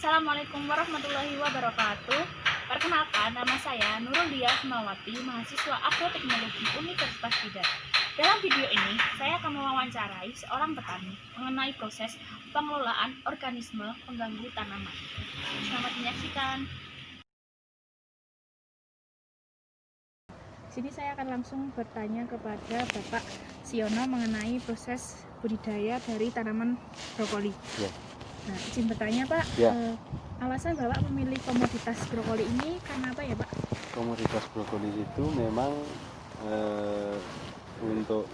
Assalamualaikum warahmatullahi wabarakatuh. Perkenalkan, nama saya Nurul Dia Himawati, mahasiswa Agroteknologi Universitas Bidar. Dalam video ini, saya akan mewawancarai seorang petani mengenai proses pengelolaan organisme pengganggu tanaman. Selamat menyaksikan. Di sini saya akan langsung bertanya kepada Bapak Siono mengenai proses budidaya dari tanaman brokoli. Ya. Nah, izin bertanya Pak, Ya. Alasan Bapak memilih komoditas brokoli ini karena apa ya Pak? Komoditas brokoli itu memang untuk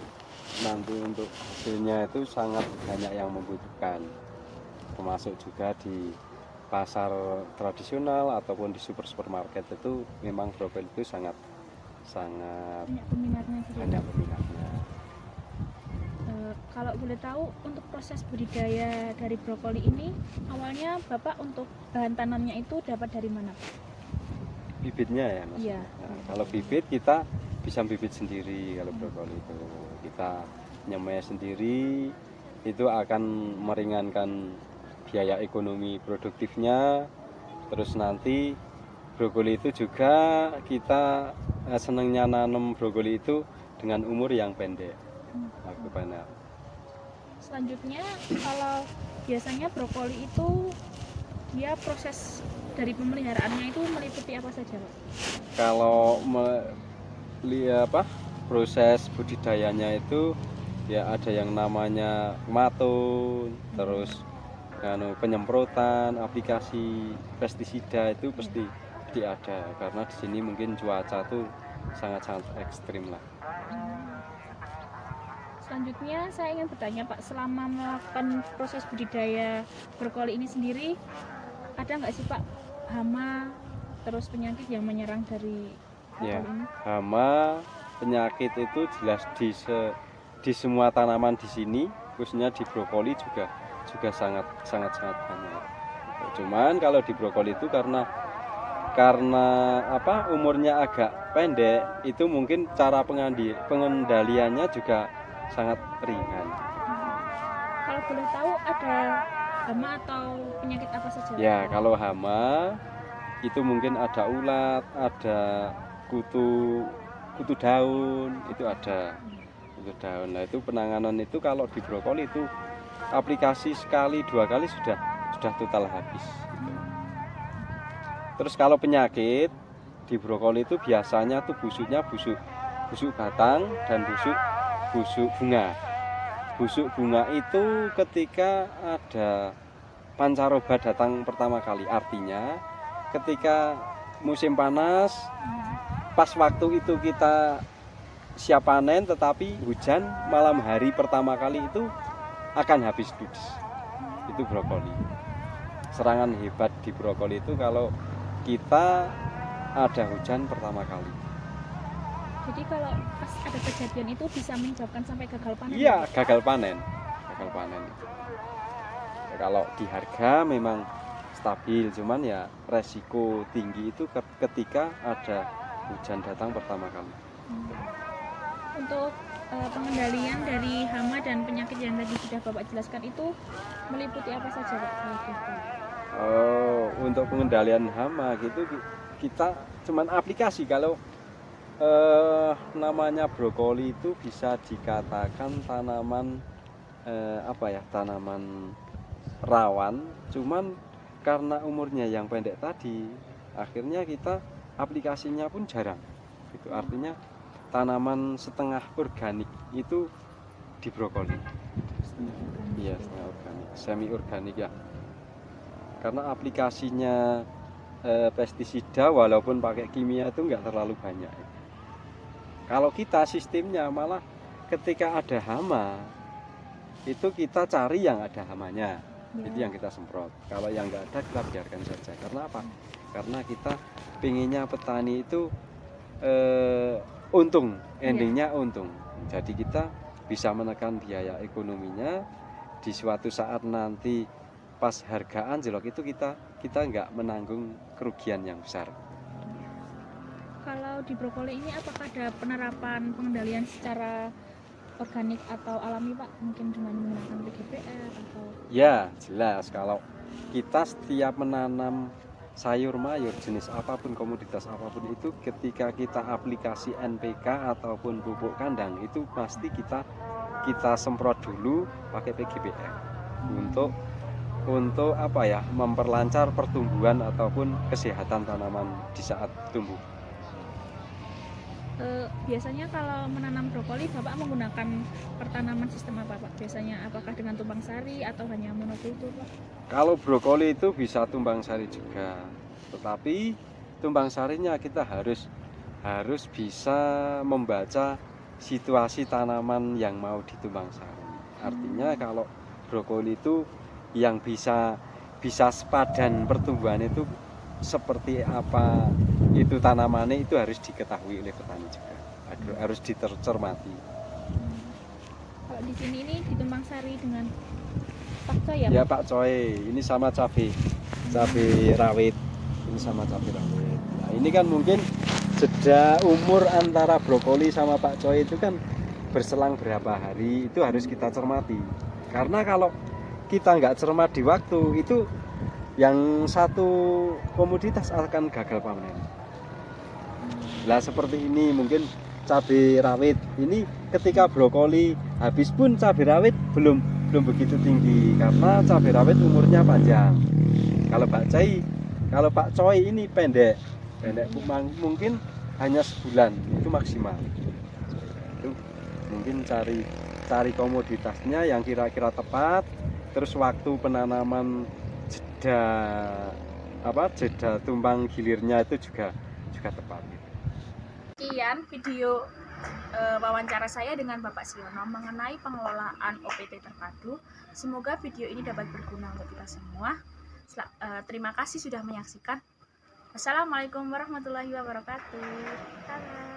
hasilnya itu sangat banyak yang membutuhkan, termasuk juga di pasar tradisional ataupun di supermarket itu memang brokoli itu sangat Banyak peminatnya gitu. banyak peminatnya. Kalau boleh tahu, untuk proses budidaya dari brokoli ini awalnya Bapak untuk bahan tanamnya itu dapat dari mana Pak? Bibitnya ya Mas. Iya. Nah, kalau bibit kita bisa bibit sendiri. Kalau brokoli itu kita nyemai sendiri, itu akan meringankan biaya ekonomi produktifnya. Terus nanti brokoli itu juga kita senangnya nanam brokoli itu dengan umur yang pendek. Aku benar. Selanjutnya, kalau biasanya brokoli itu dia proses dari pemeliharaannya itu meliputi apa saja Pak? Kalau proses budidayanya itu ya ada yang namanya matun, terus penyemprotan, aplikasi pestisida itu pasti ada karena di sini mungkin cuaca tuh sangat-sangat ekstrim lah. Selanjutnya saya ingin bertanya Pak, selama melakukan proses budidaya brokoli ini sendiri, ada nggak sih Pak hama terus penyakit yang menyerang dari Ya, brokoli ini? hama penyakit itu jelas di semua tanaman di sini, khususnya di brokoli juga sangat banyak. Cuman kalau di brokoli itu karena umurnya agak pendek, itu mungkin cara pengendaliannya juga sangat ringan. Kalau boleh tahu ada hama atau penyakit apa saja? Ya, kalau hama itu mungkin ada ulat, ada kutu daun, itu ada kutu daun. Nah, itu penanganan itu kalau di brokoli itu aplikasi sekali 2 kali sudah total habis. Terus kalau penyakit di brokoli itu biasanya tuh busuk batang dan busuk bunga. Busuk bunga itu ketika ada pancaroba datang pertama kali, artinya ketika musim panas, pas waktu itu kita siap panen, tetapi hujan malam hari pertama kali itu akan habis ludes. Itu brokoli. Serangan hebat di brokoli itu kalau kita ada hujan pertama kali. Jadi kalau pas ada kejadian itu bisa menyebabkan sampai gagal panen? Iya, gagal panen. Kalau di harga memang stabil, cuman ya resiko tinggi itu ketika ada hujan datang pertama kali. Untuk pengendalian dari hama dan penyakit yang tadi sudah Bapak jelaskan itu meliputi apa saja Pak? Untuk pengendalian hama gitu kita cuman aplikasi. Kalau namanya brokoli itu bisa dikatakan tanaman tanaman rawan, cuman karena umurnya yang pendek tadi akhirnya kita aplikasinya pun jarang gitu. Artinya tanaman setengah organik itu di brokoli. Iya, setengah organik, semi organik ya, karena aplikasinya pestisida walaupun pakai kimia itu nggak terlalu banyak. Kalau kita sistemnya malah ketika ada hama itu kita cari yang ada hamanya, itu yang kita semprot. Kalau yang nggak ada kita biarkan saja. Karena apa? Karena kita pinginnya petani itu untung, endingnya untung. Jadi kita bisa menekan biaya ekonominya. Di suatu saat nanti pas harga anjlok itu kita nggak menanggung kerugian yang besar. Kalau di brokoli ini apakah ada penerapan pengendalian secara organik atau alami Pak? Mungkin dengan menggunakan PGPR atau? Ya jelas, kalau kita setiap menanam sayur mayur jenis apapun, komoditas apapun itu, ketika kita aplikasi NPK ataupun pupuk kandang itu pasti kita semprot dulu pakai PGBM untuk apa ya, memperlancar pertumbuhan ataupun kesehatan tanaman di saat tumbuh. Biasanya kalau menanam brokoli Bapak menggunakan pertanaman sistem apa Pak? Biasanya apakah dengan tumpang sari atau hanya monokultur Pak? Kalau brokoli itu bisa tumpang sari juga, tetapi tumpang sarinya kita harus bisa membaca situasi tanaman yang mau ditumpang sari. Artinya kalau brokoli itu yang bisa sepadan pertumbuhan itu seperti apa itu tanamannya, itu harus diketahui oleh petani juga, harus dicermati. Kalau di sini ini ditumpang sari dengan pakcoy ya? Ya pakcoy, ini sama cabai rawit, ini sama cabai rawit. Nah, ini kan mungkin jeda umur antara brokoli sama pakcoy itu kan berselang berapa hari, itu harus kita cermati. Karena kalau kita nggak cermat di waktu itu, yang satu komoditas akan gagal panen. Nah seperti ini mungkin cabai rawit ini, ketika brokoli habis pun cabai rawit belum begitu tinggi karena cabai rawit umurnya panjang. Kalau pakcoy ini pendek mungkin hanya sebulan itu maksimal. Itu mungkin cari komoditasnya yang kira-kira tepat, terus waktu penanaman, jeda tumpang gilirnya itu juga tepat. Sekian video wawancara saya dengan Bapak Siono mengenai pengelolaan OPT terpadu. Semoga video ini dapat berguna untuk kita semua. Terima kasih sudah menyaksikan. Wassalamualaikum warahmatullahi wabarakatuh. Dadah.